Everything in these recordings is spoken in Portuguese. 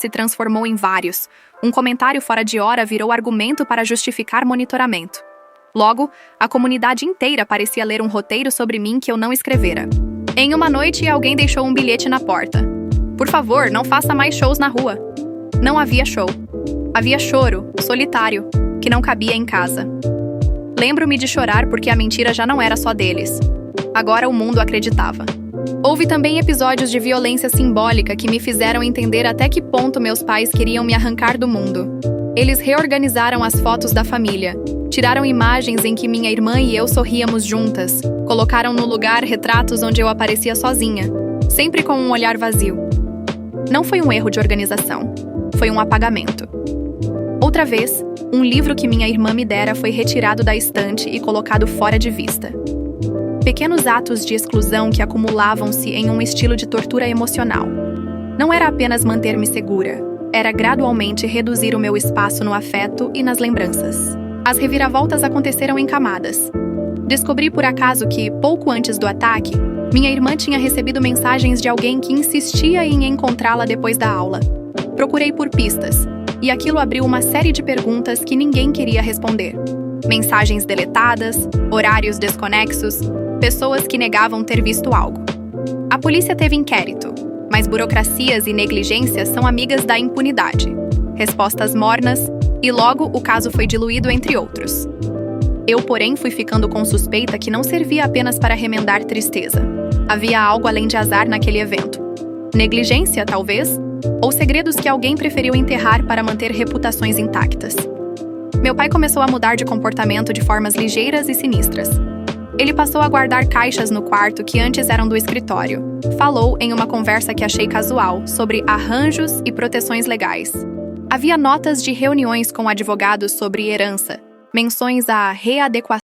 se transformou em vários. Um comentário fora de hora virou argumento para justificar monitoramento. Logo, a comunidade inteira parecia ler um roteiro sobre mim que eu não escrevera. Em uma noite, alguém deixou um bilhete na porta. Por favor, não faça mais shows na rua. Não havia show. Havia choro, solitário, que não cabia em casa. Lembro-me de chorar porque a mentira já não era só deles. Agora o mundo acreditava. Houve também episódios de violência simbólica que me fizeram entender até que ponto meus pais queriam me arrancar do mundo. Eles reorganizaram as fotos da família, tiraram imagens em que minha irmã e eu sorríamos juntas, colocaram no lugar retratos onde eu aparecia sozinha, sempre com um olhar vazio. Não foi um erro de organização, foi um apagamento. Outra vez, um livro que minha irmã me dera foi retirado da estante e colocado fora de vista. Pequenos atos de exclusão que acumulavam-se em um estilo de tortura emocional. Não era apenas manter-me segura, era gradualmente reduzir o meu espaço no afeto e nas lembranças. As reviravoltas aconteceram em camadas. Descobri por acaso que, pouco antes do ataque, minha irmã tinha recebido mensagens de alguém que insistia em encontrá-la depois da aula. Procurei por pistas, e aquilo abriu uma série de perguntas que ninguém queria responder. Mensagens deletadas, horários desconexos, pessoas que negavam ter visto algo. A polícia teve inquérito, mas burocracias e negligências são amigas da impunidade. Respostas mornas, e logo o caso foi diluído entre outros. Eu, porém, fui ficando com suspeita que não servia apenas para remendar tristeza. Havia algo além de azar naquele evento. Negligência, talvez? Ou segredos que alguém preferiu enterrar para manter reputações intactas. Meu pai começou a mudar de comportamento de formas ligeiras e sinistras. Ele passou a guardar caixas no quarto que antes eram do escritório. Falou em uma conversa que achei casual sobre arranjos e proteções legais. Havia notas de reuniões com advogados sobre herança, menções à readequação.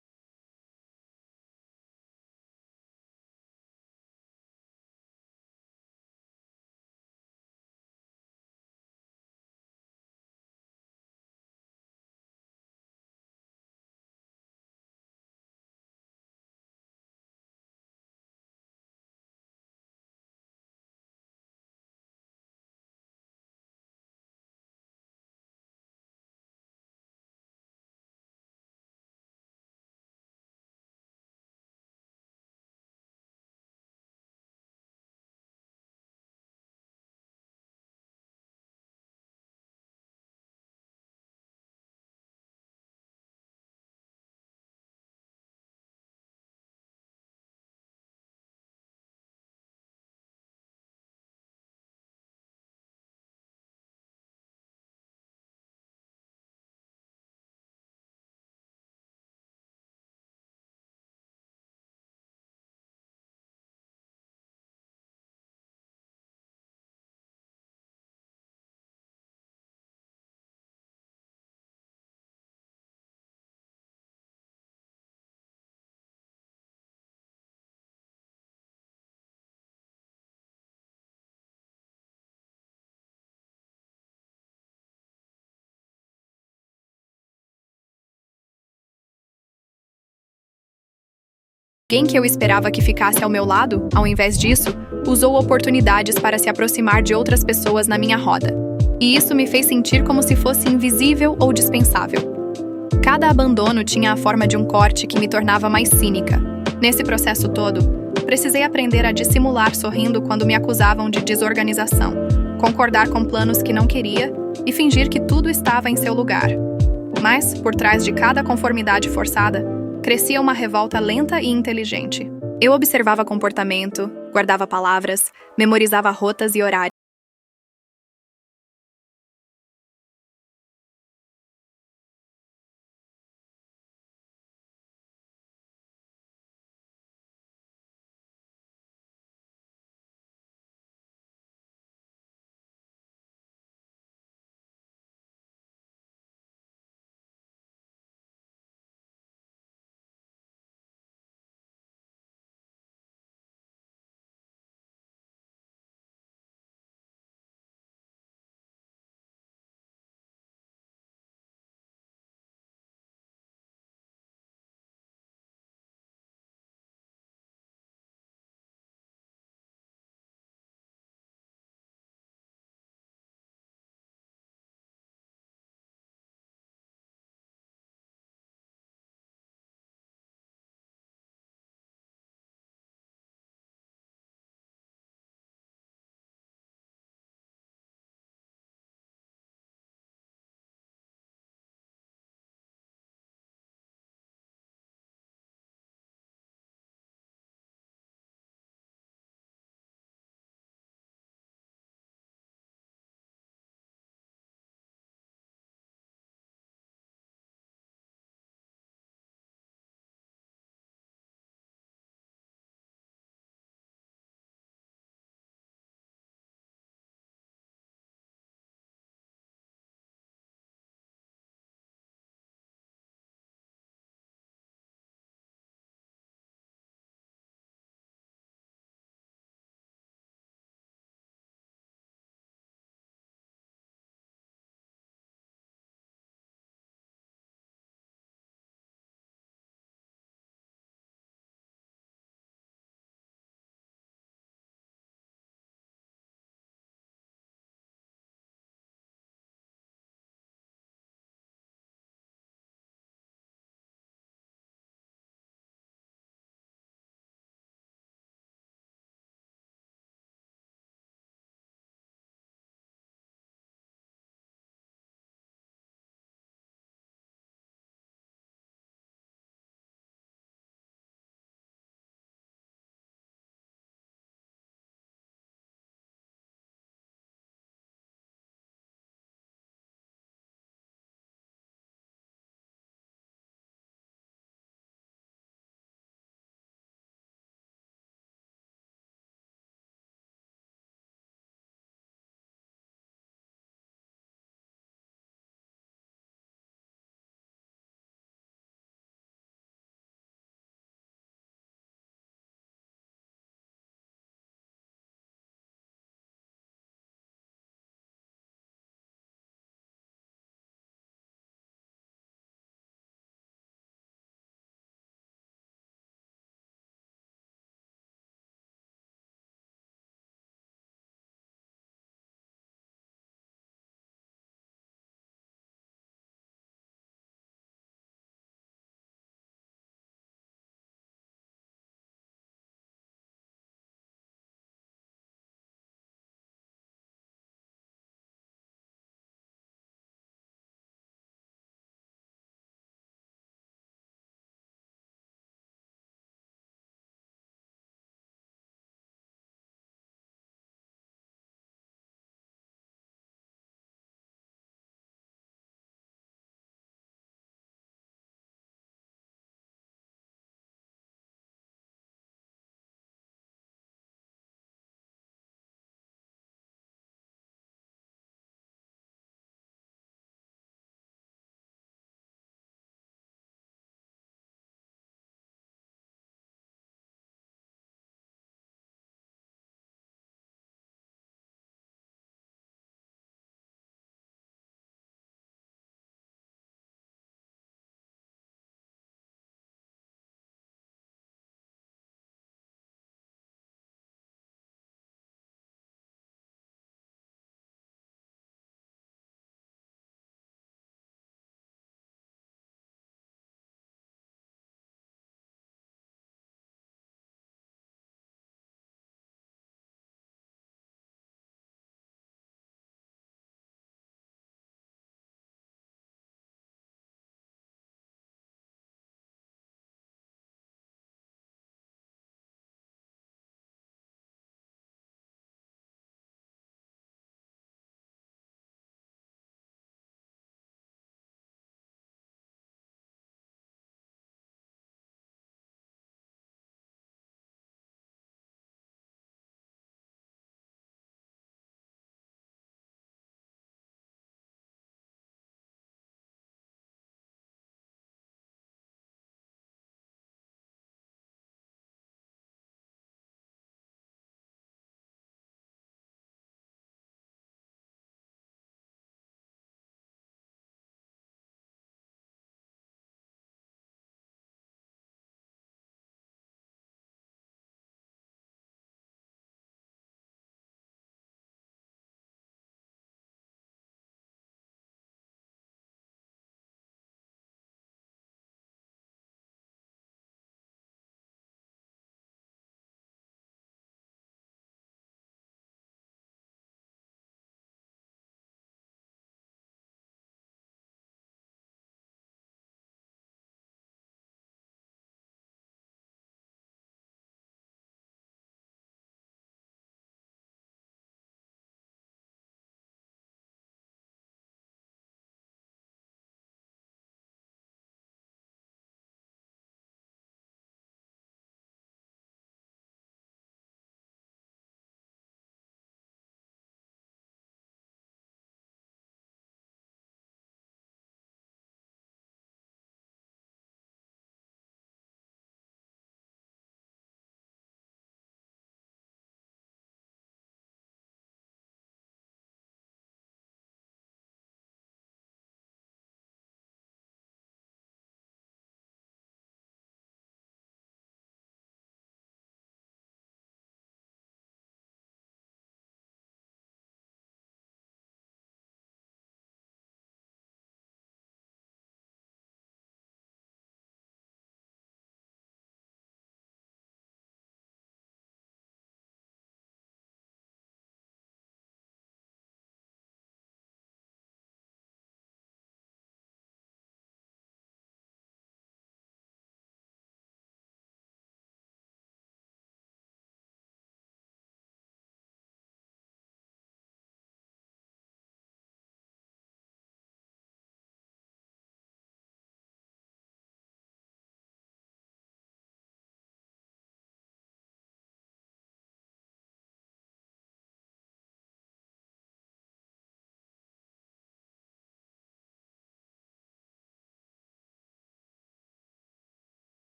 Alguém que eu esperava que ficasse ao meu lado, ao invés disso, usou oportunidades para se aproximar de outras pessoas na minha roda. E isso me fez sentir como se fosse invisível ou dispensável. Cada abandono tinha a forma de um corte que me tornava mais cínica. Nesse processo todo, precisei aprender a dissimular sorrindo quando me acusavam de desorganização, concordar com planos que não queria e fingir que tudo estava em seu lugar. Mas, por trás de cada conformidade forçada, crescia uma revolta lenta e inteligente. Eu observava comportamento, guardava palavras, memorizava rotas e horários.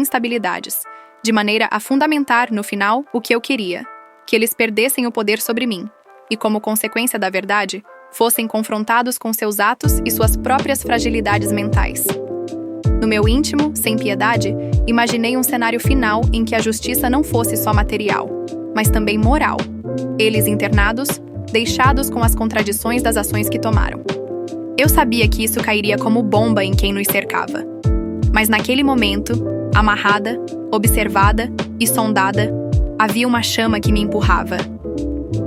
instabilidades, de maneira a fundamentar, no final, o que eu queria: que eles perdessem o poder sobre mim, e, como consequência da verdade, fossem confrontados com seus atos e suas próprias fragilidades mentais. No meu íntimo, sem piedade, imaginei um cenário final em que a justiça não fosse só material, mas também moral. Eles internados, deixados com as contradições das ações que tomaram. Eu sabia que isso cairia como bomba em quem nos cercava. Mas naquele momento, amarrada, observada e sondada, havia uma chama que me empurrava.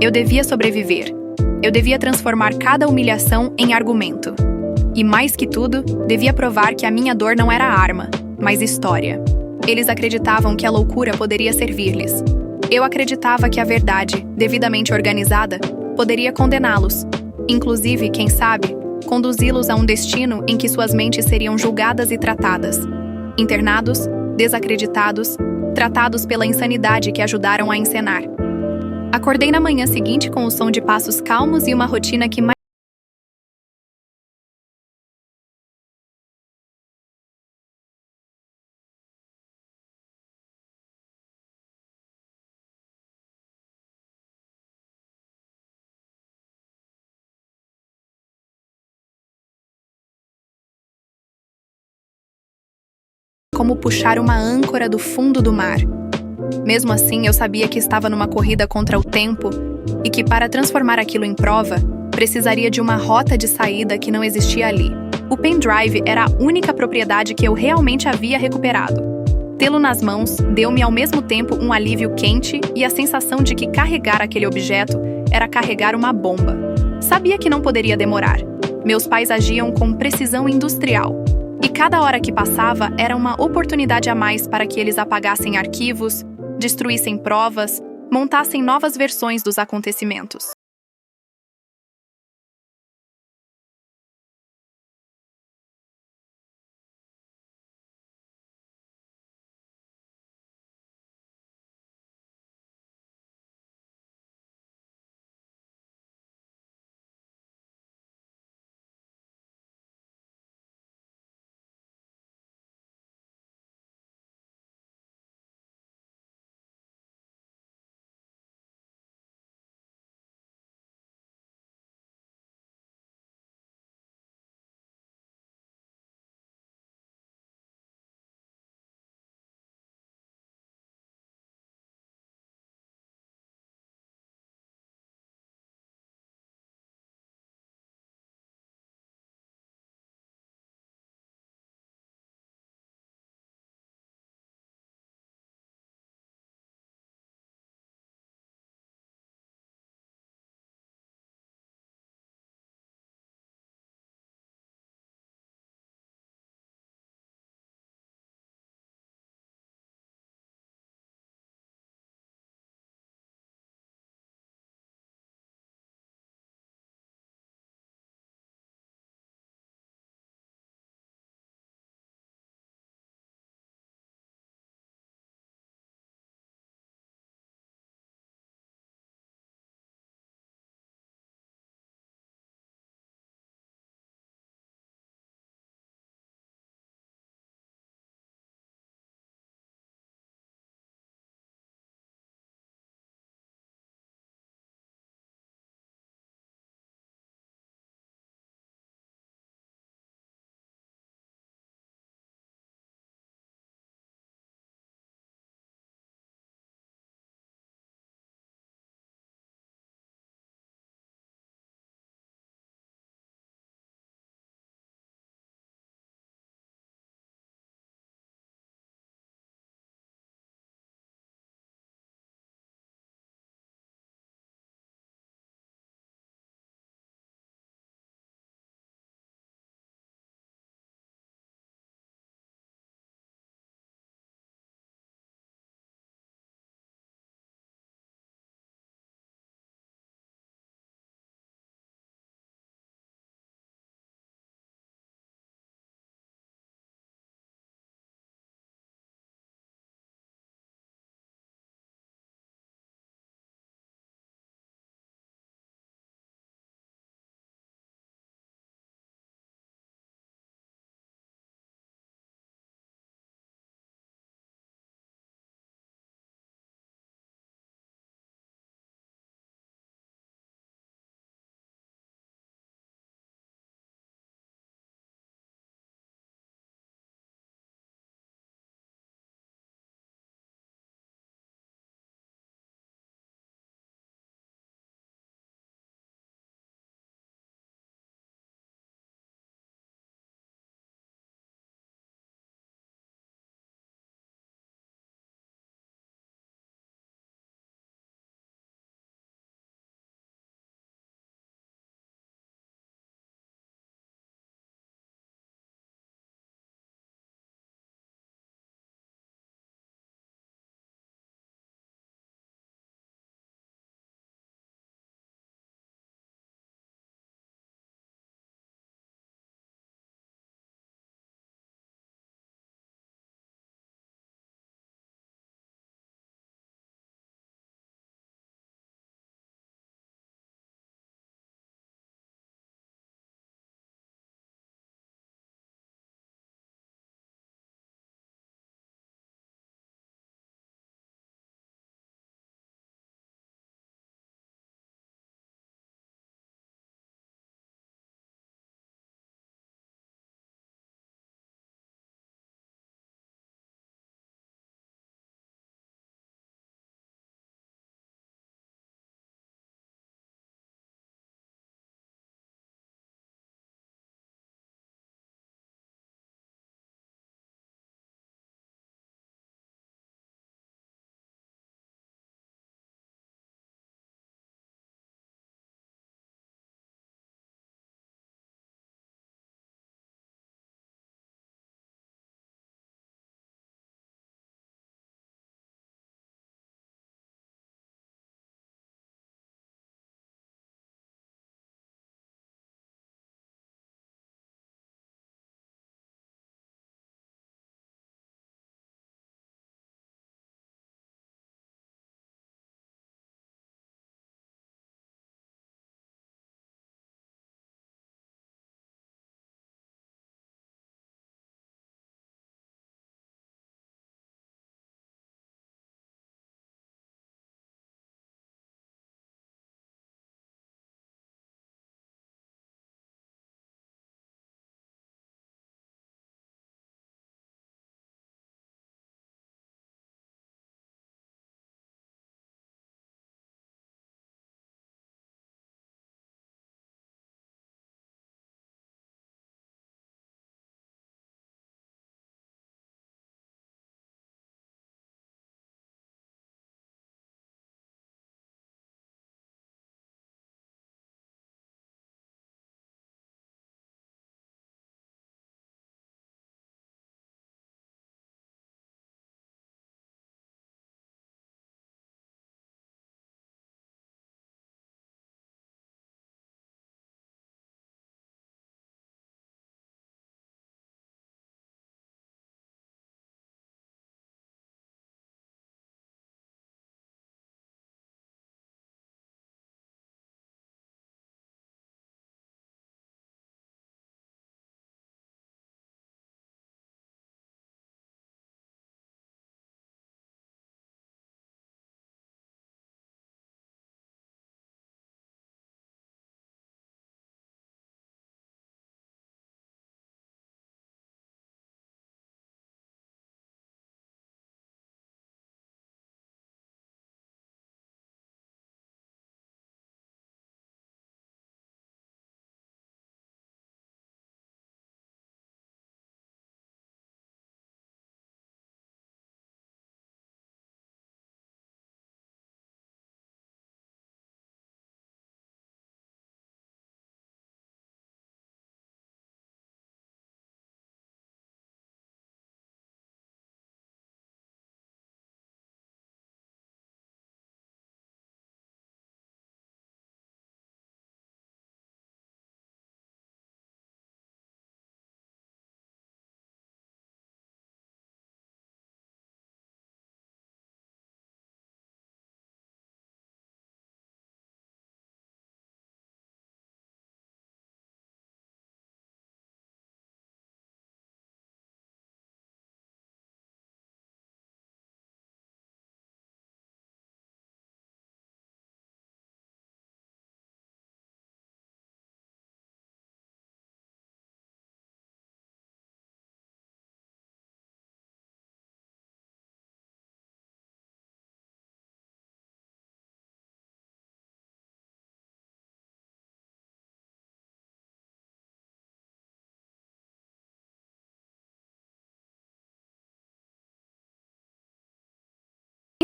Eu devia sobreviver. Eu devia transformar cada humilhação em argumento. E mais que tudo, devia provar que a minha dor não era arma, mas história. Eles acreditavam que a loucura poderia servir-lhes. Eu acreditava que a verdade, devidamente organizada, poderia condená-los. Inclusive, quem sabe, conduzi-los a um destino em que suas mentes seriam julgadas e tratadas. Internados, desacreditados, tratados pela insanidade que ajudaram a encenar. Acordei na manhã seguinte com o som de passos calmos e uma rotina que mais como puxar uma âncora do fundo do mar. Mesmo assim, eu sabia que estava numa corrida contra o tempo e que, para transformar aquilo em prova, precisaria de uma rota de saída que não existia ali. O pendrive era a única propriedade que eu realmente havia recuperado. Tê-lo nas mãos deu-me ao mesmo tempo um alívio quente e a sensação de que carregar aquele objeto era carregar uma bomba. Sabia que não poderia demorar. Meus pais agiam com precisão industrial. E cada hora que passava era uma oportunidade a mais para que eles apagassem arquivos, destruíssem provas, montassem novas versões dos acontecimentos.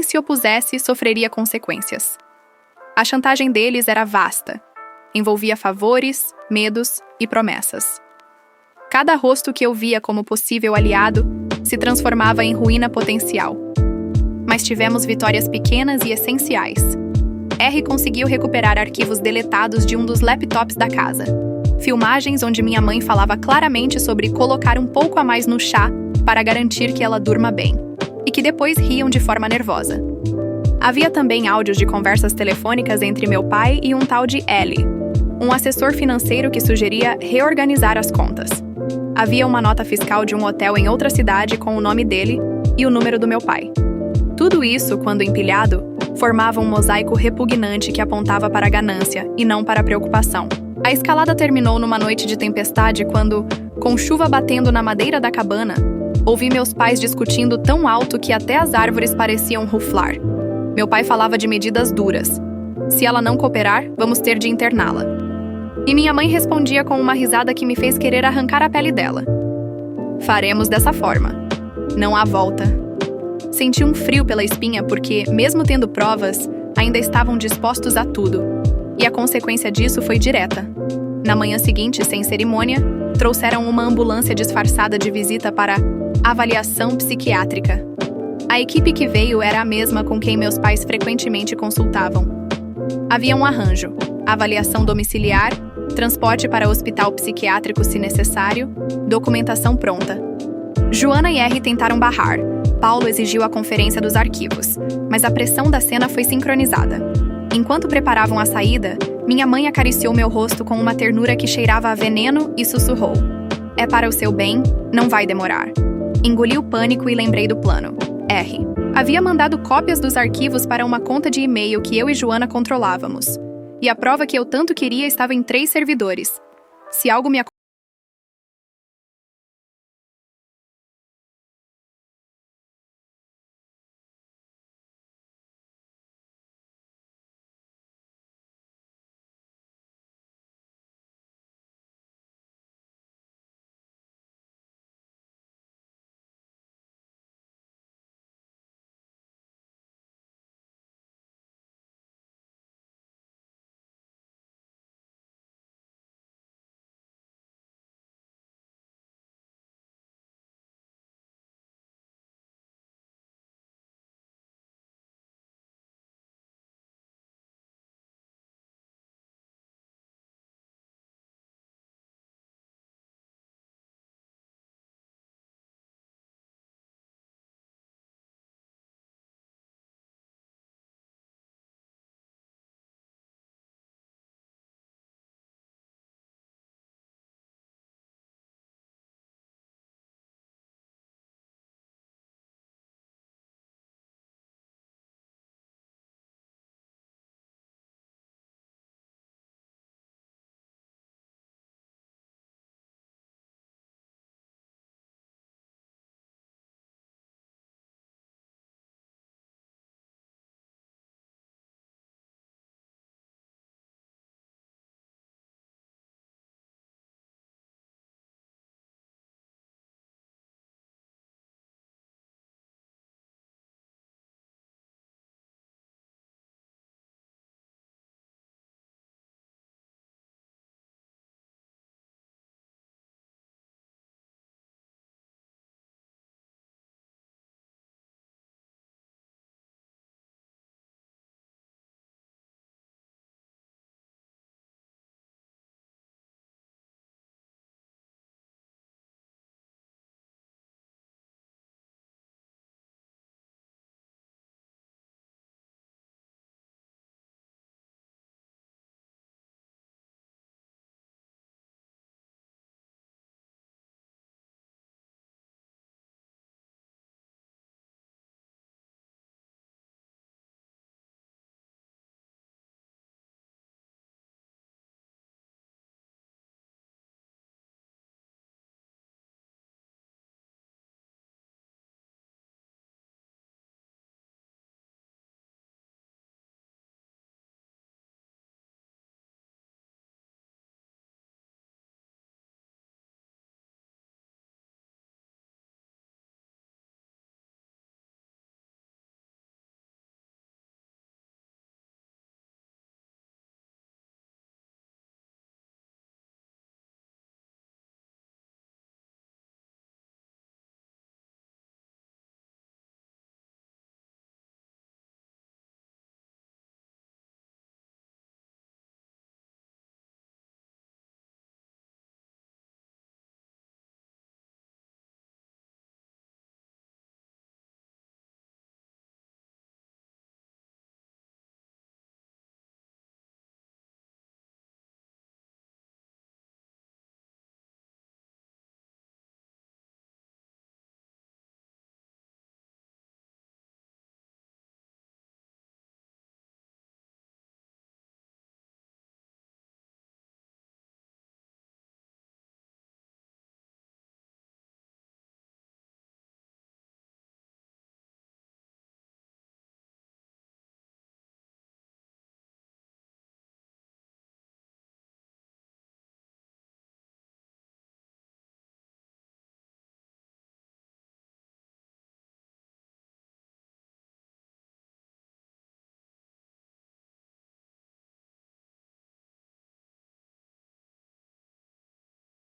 se opusesse sofreria consequências. A chantagem deles era vasta. Envolvia favores, medos e promessas. Cada rosto que eu via como possível aliado se transformava em ruína potencial. Mas tivemos vitórias pequenas e essenciais. R conseguiu recuperar arquivos deletados de um dos laptops da casa. Filmagens onde minha mãe falava claramente sobre colocar um pouco a mais no chá para garantir que ela durma bem, e que depois riam de forma nervosa. Havia também áudios de conversas telefônicas entre meu pai e um tal de Ellie, um assessor financeiro que sugeria reorganizar as contas. Havia uma nota fiscal de um hotel em outra cidade com o nome dele e o número do meu pai. Tudo isso, quando empilhado, formava um mosaico repugnante que apontava para a ganância e não para a preocupação. A escalada terminou numa noite de tempestade quando, com chuva batendo na madeira da cabana, ouvi meus pais discutindo tão alto que até as árvores pareciam ruflar. Meu pai falava de medidas duras. Se ela não cooperar, vamos ter de interná-la. E minha mãe respondia com uma risada que me fez querer arrancar a pele dela. Faremos dessa forma. Não há volta. Senti um frio pela espinha porque, mesmo tendo provas, ainda estavam dispostos a tudo. E a consequência disso foi direta. Na manhã seguinte, sem cerimônia, trouxeram uma ambulância disfarçada de visita para avaliação psiquiátrica. A equipe que veio era a mesma com quem meus pais frequentemente consultavam. Havia um arranjo, avaliação domiciliar, transporte para hospital psiquiátrico se necessário, documentação pronta. Joana e R tentaram barrar. Paulo exigiu a conferência dos arquivos, mas a pressão da cena foi sincronizada. Enquanto preparavam a saída, minha mãe acariciou meu rosto com uma ternura que cheirava a veneno e sussurrou: "É para o seu bem, não vai demorar." Engoli o pânico e lembrei do plano. R. Havia mandado cópias dos arquivos para uma conta de e-mail que eu e Joana controlávamos. E a prova que eu tanto queria estava em 3 servidores. Se algo me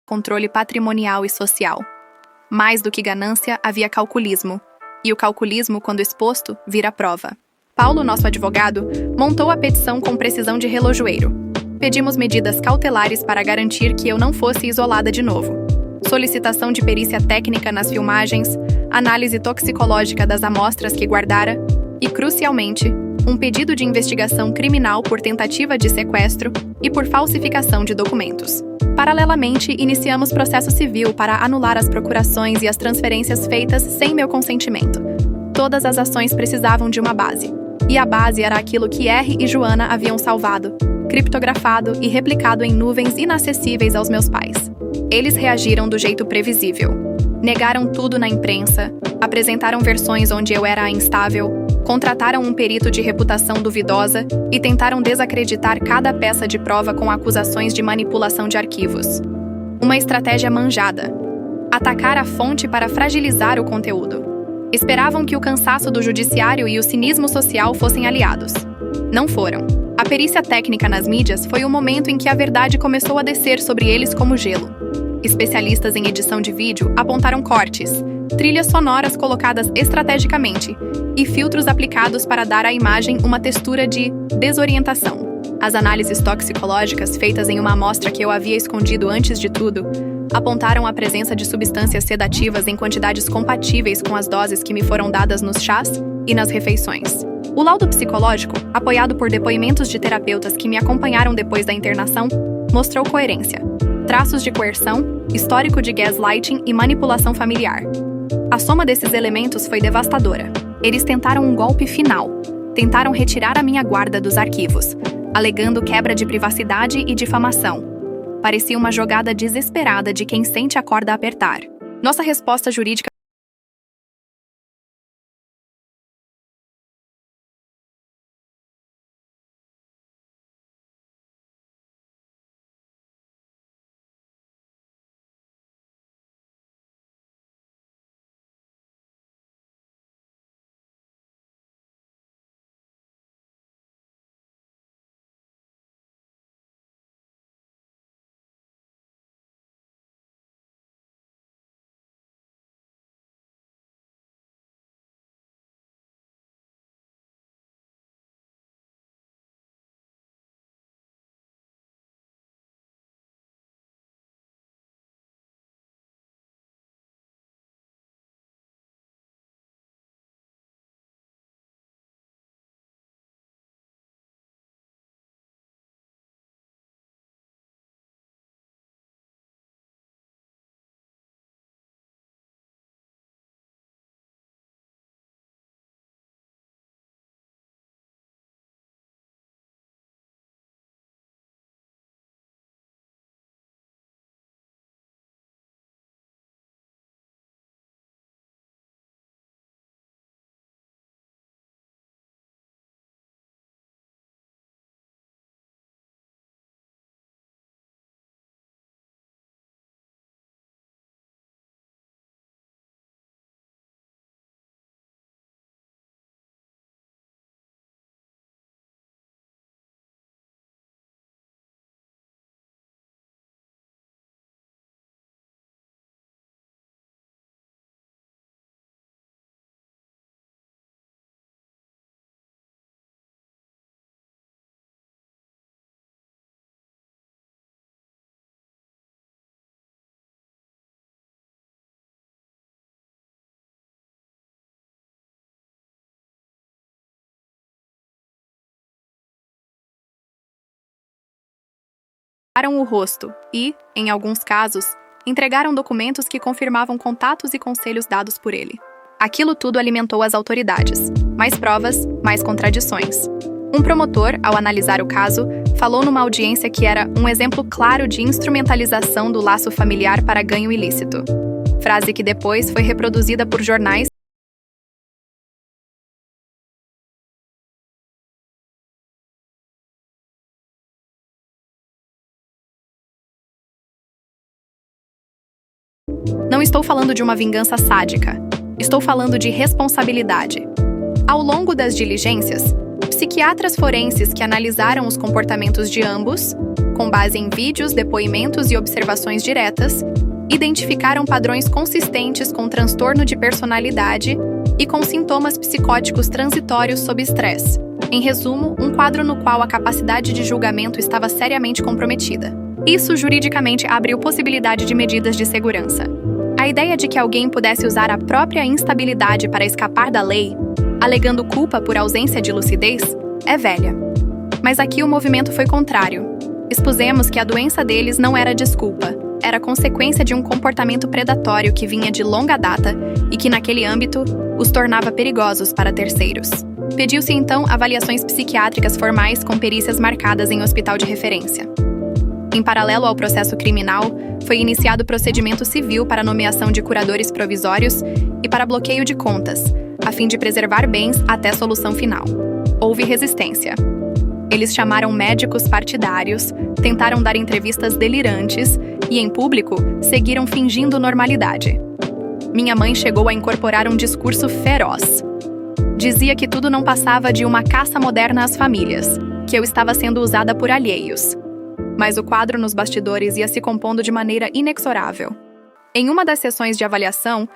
controle patrimonial e social. Mais do que ganância, havia calculismo. E o calculismo, quando exposto, vira prova. Paulo, nosso advogado, montou a petição com precisão de relojoeiro. Pedimos medidas cautelares para garantir que eu não fosse isolada de novo. Solicitação de perícia técnica nas filmagens, análise toxicológica das amostras que guardara e, crucialmente, um pedido de investigação criminal por tentativa de sequestro e por falsificação de documentos. Paralelamente, iniciamos processo civil para anular as procurações e as transferências feitas sem meu consentimento. Todas as ações precisavam de uma base. E a base era aquilo que R e Joana haviam salvado, criptografado e replicado em nuvens inacessíveis aos meus pais. Eles reagiram do jeito previsível. Negaram tudo na imprensa, apresentaram versões onde eu era a instável, contrataram um perito de reputação duvidosa e tentaram desacreditar cada peça de prova com acusações de manipulação de arquivos. Uma estratégia manjada. Atacar a fonte para fragilizar o conteúdo. Esperavam que o cansaço do judiciário e o cinismo social fossem aliados. Não foram. A perícia técnica nas mídias foi o momento em que a verdade começou a descer sobre eles como gelo. Especialistas em edição de vídeo apontaram cortes, trilhas sonoras colocadas estrategicamente e filtros aplicados para dar à imagem uma textura de desorientação. As análises toxicológicas feitas em uma amostra que eu havia escondido antes de tudo apontaram a presença de substâncias sedativas em quantidades compatíveis com as doses que me foram dadas nos chás e nas refeições. O laudo psicológico, apoiado por depoimentos de terapeutas que me acompanharam depois da internação, mostrou coerência. Traços de coerção, histórico de gaslighting e manipulação familiar. A soma desses elementos foi devastadora. Eles tentaram um golpe final. Tentaram retirar a minha guarda dos arquivos, alegando quebra de privacidade e difamação. Parecia uma jogada desesperada de quem sente a corda apertar. Nossa resposta jurídica o rosto e, em alguns casos, entregaram documentos que confirmavam contatos e conselhos dados por ele. Aquilo tudo alimentou as autoridades. Mais provas, mais contradições. Um promotor, ao analisar o caso, falou numa audiência que era um exemplo claro de instrumentalização do laço familiar para ganho ilícito. Frase que depois foi reproduzida por jornais. Não estou falando de uma vingança sádica. Estou falando de responsabilidade. Ao longo das diligências, psiquiatras forenses que analisaram os comportamentos de ambos com base em vídeos, depoimentos e observações diretas, identificaram padrões consistentes com transtorno de personalidade e com sintomas psicóticos transitórios sob estresse. Em resumo, um quadro no qual a capacidade de julgamento estava seriamente comprometida. Isso juridicamente abriu possibilidade de medidas de segurança. A ideia de que alguém pudesse usar a própria instabilidade para escapar da lei, alegando culpa por ausência de lucidez, é velha. Mas aqui o movimento foi contrário. Expusemos que a doença deles não era desculpa, era consequência de um comportamento predatório que vinha de longa data e que, naquele âmbito, os tornava perigosos para terceiros. Pediu-se então avaliações psiquiátricas formais com perícias marcadas em hospital de referência. Em paralelo ao processo criminal, foi iniciado procedimento civil para nomeação de curadores provisórios e para bloqueio de contas, a fim de preservar bens até solução final. Houve resistência. Eles chamaram médicos partidários, tentaram dar entrevistas delirantes e, em público, seguiram fingindo normalidade. Minha mãe chegou a incorporar um discurso feroz. Dizia que tudo não passava de uma caça moderna às famílias, que eu estava sendo usada por alheios. Mas o quadro nos bastidores ia se compondo de maneira inexorável. Em uma das sessões de avaliação,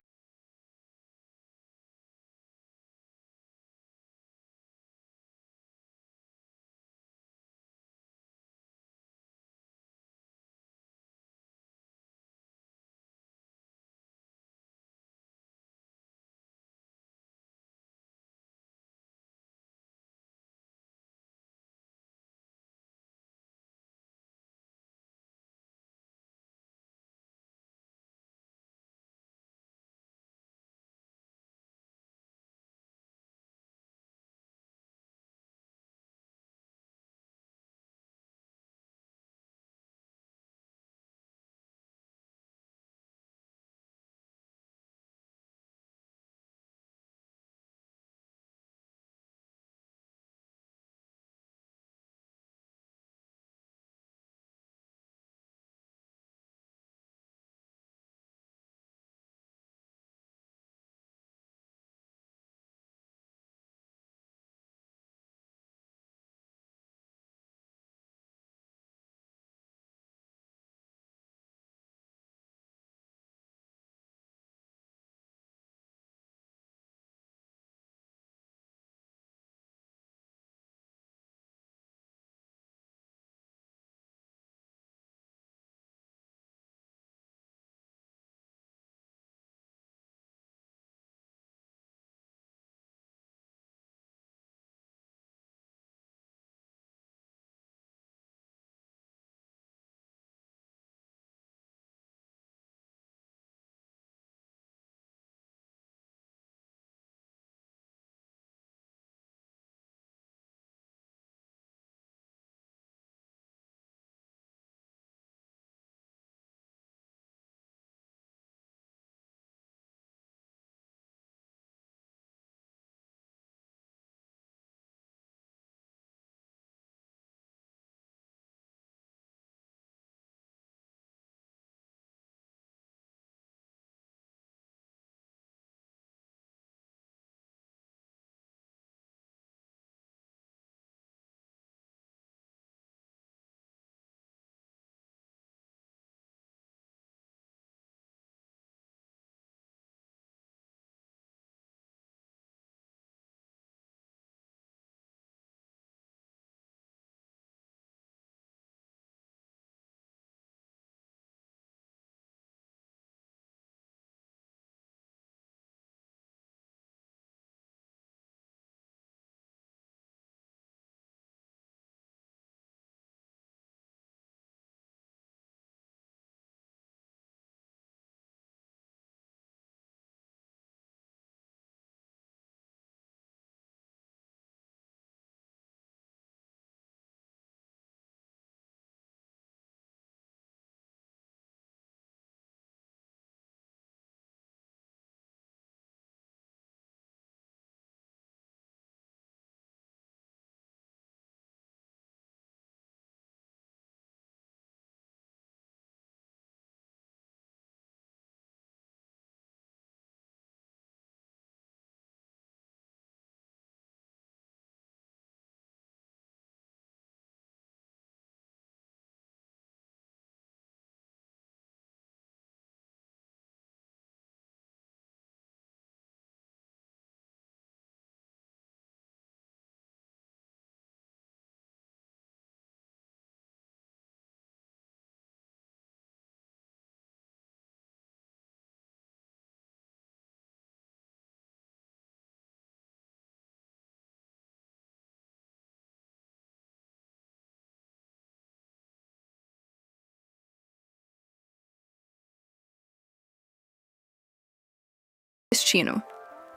destino.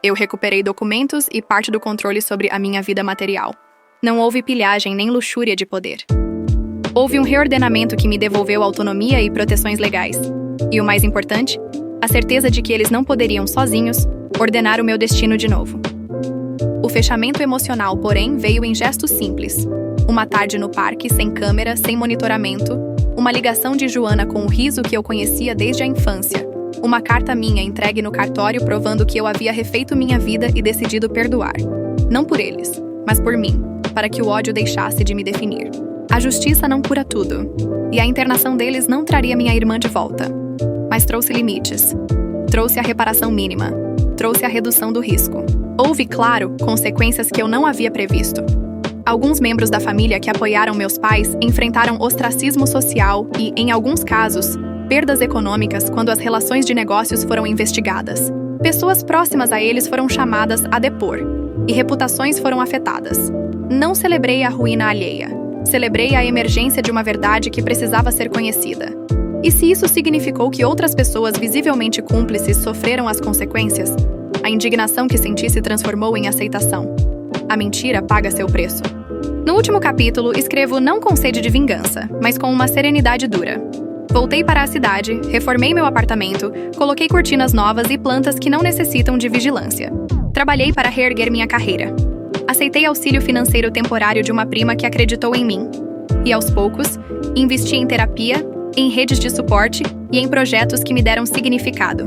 Eu recuperei documentos e parte do controle sobre a minha vida material. Não houve pilhagem nem luxúria de poder. Houve um reordenamento que me devolveu autonomia e proteções legais. E o mais importante, a certeza de que eles não poderiam, sozinhos, ordenar o meu destino de novo. O fechamento emocional, porém, veio em gestos simples. Uma tarde no parque, sem câmera, sem monitoramento, uma ligação de Joana com o riso que eu conhecia desde a infância, uma carta minha entregue no cartório provando que eu havia refeito minha vida e decidido perdoar. Não por eles, mas por mim, para que o ódio deixasse de me definir. A justiça não cura tudo, e a internação deles não traria minha irmã de volta. Mas trouxe limites. Trouxe a reparação mínima. Trouxe a redução do risco. Houve, claro, consequências que eu não havia previsto. Alguns membros da família que apoiaram meus pais enfrentaram ostracismo social e, em alguns casos, perdas econômicas quando as relações de negócios foram investigadas. Pessoas próximas a eles foram chamadas a depor, e reputações foram afetadas. Não celebrei a ruína alheia. Celebrei a emergência de uma verdade que precisava ser conhecida. E se isso significou que outras pessoas visivelmente cúmplices sofreram as consequências, a indignação que senti se transformou em aceitação. A mentira paga seu preço. No último capítulo, escrevo não com sede de vingança, mas com uma serenidade dura. Voltei para a cidade, reformei meu apartamento, coloquei cortinas novas e plantas que não necessitam de vigilância. Trabalhei para reerguer minha carreira. Aceitei auxílio financeiro temporário de uma prima que acreditou em mim. E aos poucos, investi em terapia, em redes de suporte e em projetos que me deram significado.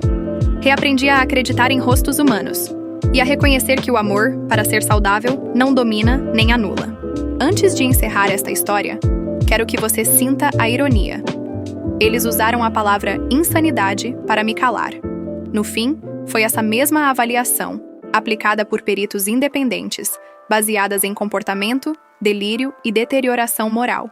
Reaprendi a acreditar em rostos humanos e a reconhecer que o amor, para ser saudável, não domina nem anula. Antes de encerrar esta história, quero que você sinta a ironia. Eles usaram a palavra insanidade para me calar. No fim, foi essa mesma avaliação, aplicada por peritos independentes, baseadas em comportamento, delírio e deterioração moral,